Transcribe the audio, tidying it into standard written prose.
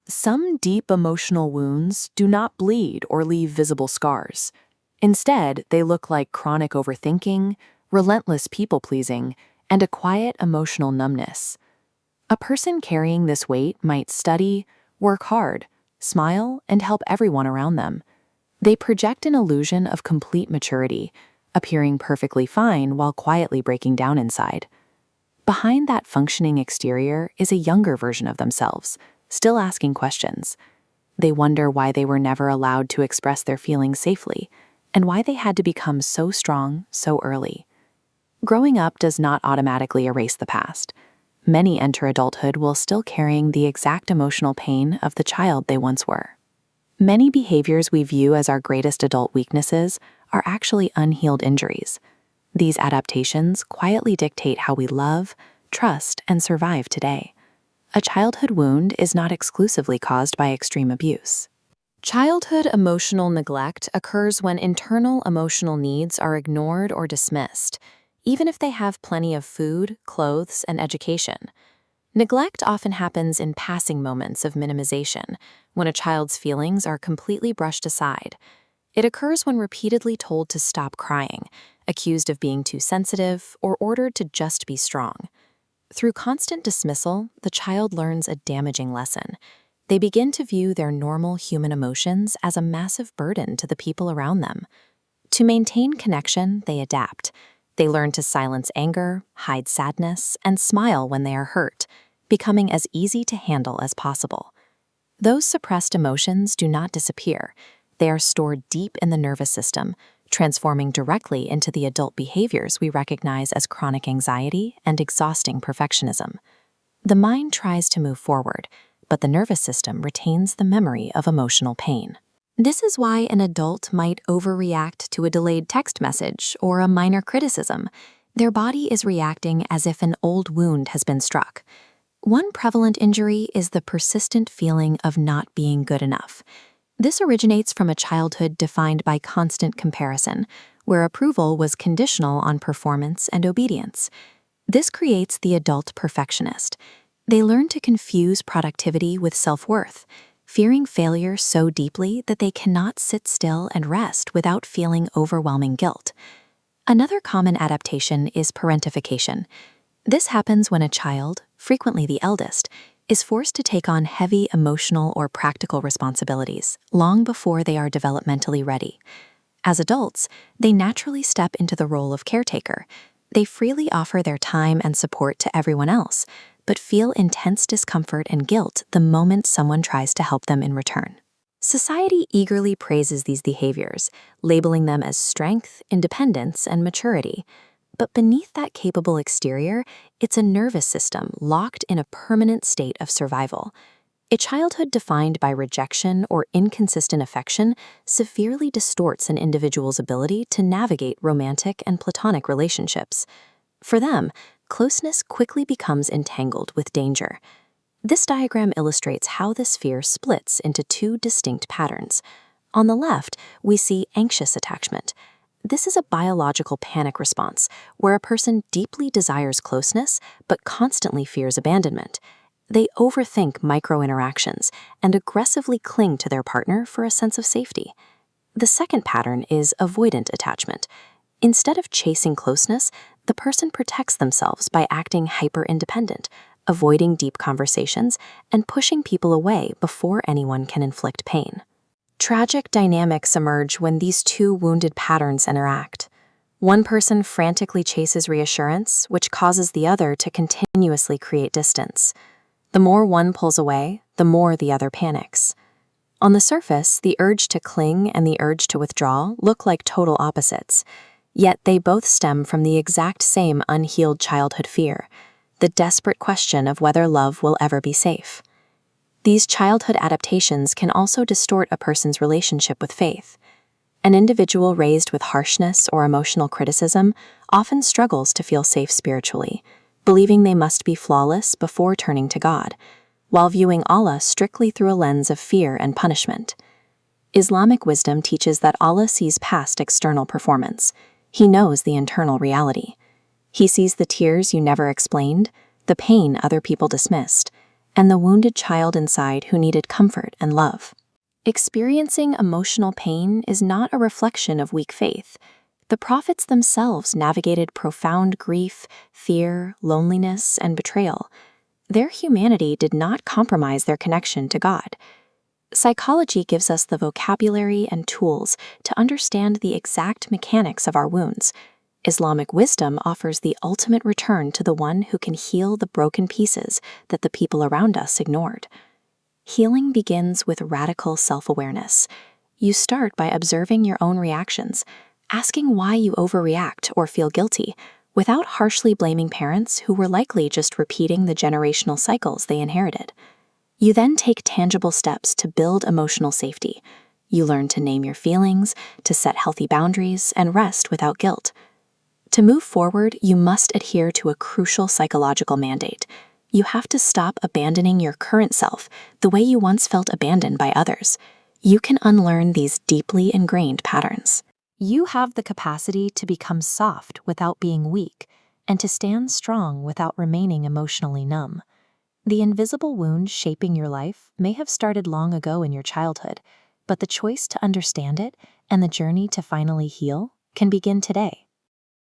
Some deep emotional wounds do not bleed or leave visible scars. Instead, they look like chronic overthinking, relentless people-pleasing, and a quiet emotional numbness. A person carrying this weight might study, work hard, smile, and help everyone around them. They project an illusion of complete maturity, appearing perfectly fine while quietly breaking down inside. Behind that functioning exterior is a younger version of themselves, still asking questions. They wonder why they were never allowed to express their feelings safely, and why they had to become so strong so early. Growing up does not automatically erase the past. Many enter adulthood while still carrying the exact emotional pain of the child they once were. Many behaviors we view as our greatest adult weaknesses are actually unhealed injuries. These adaptations quietly dictate how we love, trust, and survive today. A childhood wound is not exclusively caused by extreme abuse. Childhood emotional neglect occurs when internal emotional needs are ignored or dismissed, even if they have plenty of food, clothes, and education. Neglect often happens in passing moments of minimization, when a child's feelings are completely brushed aside. It occurs when repeatedly told to stop crying, accused of being too sensitive, or ordered to just be strong. Through constant dismissal, the child learns a damaging lesson. They begin to view their normal human emotions as a massive burden to the people around them. To maintain connection, they adapt. They learn to silence anger, hide sadness, and smile when they are hurt, becoming as easy to handle as possible. Those suppressed emotions do not disappear. They are stored deep in the nervous system, transforming directly into the adult behaviors we recognize as chronic anxiety and exhausting perfectionism. The mind tries to move forward, but the nervous system retains the memory of emotional pain. This is why an adult might overreact to a delayed text message or a minor criticism. Their body is reacting as if an old wound has been struck. One prevalent injury is the persistent feeling of not being good enough. This originates from a childhood defined by constant comparison, where approval was conditional on performance and obedience. This creates the adult perfectionist. They learn to confuse productivity with self-worth, fearing failure so deeply that they cannot sit still and rest without feeling overwhelming guilt. Another common adaptation is parentification. This happens when a child, frequently the eldest, is forced to take on heavy emotional or practical responsibilities long before they are developmentally ready. As adults, they naturally step into the role of caretaker. They freely offer their time and support to everyone else, but feel intense discomfort and guilt the moment someone tries to help them in return. Society eagerly praises these behaviors, labeling them as strength, independence, and maturity. But beneath that capable exterior, it's a nervous system locked in a permanent state of survival. A childhood defined by rejection or inconsistent affection severely distorts an individual's ability to navigate romantic and platonic relationships. For them, closeness quickly becomes entangled with danger. This diagram illustrates how this fear splits into two distinct patterns. On the left, we see anxious attachment. This is a biological panic response where a person deeply desires closeness but constantly fears abandonment. They overthink micro-interactions and aggressively cling to their partner for a sense of safety. The second pattern is avoidant attachment. Instead of chasing closeness, the person protects themselves by acting hyper-independent, avoiding deep conversations, and pushing people away before anyone can inflict pain. Tragic dynamics emerge when these two wounded patterns interact. One person frantically chases reassurance, which causes the other to continuously create distance. The more one pulls away, the more the other panics. On the surface, the urge to cling and the urge to withdraw look like total opposites, yet they both stem from the exact same unhealed childhood fear, the desperate question of whether love will ever be safe. These childhood adaptations can also distort a person's relationship with faith. An individual raised with harshness or emotional criticism often struggles to feel safe spiritually, believing they must be flawless before turning to God, while viewing Allah strictly through a lens of fear and punishment. Islamic wisdom teaches that Allah sees past external performance. He knows the internal reality. He sees the tears you never explained, the pain other people dismissed, and the wounded child inside who needed comfort and love. Experiencing emotional pain is not a reflection of weak faith. The prophets themselves navigated profound grief, fear, loneliness, and betrayal. Their humanity did not compromise their connection to God. Psychology gives us the vocabulary and tools to understand the exact mechanics of our wounds. Islamic wisdom offers the ultimate return to the one who can heal the broken pieces that the people around us ignored. Healing begins with radical self-awareness. You start by observing your own reactions, asking why you overreact or feel guilty, without harshly blaming parents who were likely just repeating the generational cycles they inherited. You then take tangible steps to build emotional safety. You learn to name your feelings, to set healthy boundaries, and rest without guilt. To move forward, you must adhere to a crucial psychological mandate. You have to stop abandoning your current self the way you once felt abandoned by others. You can unlearn these deeply ingrained patterns. You have the capacity to become soft without being weak, and to stand strong without remaining emotionally numb. The invisible wound shaping your life may have started long ago in your childhood, but the choice to understand it and the journey to finally heal can begin today.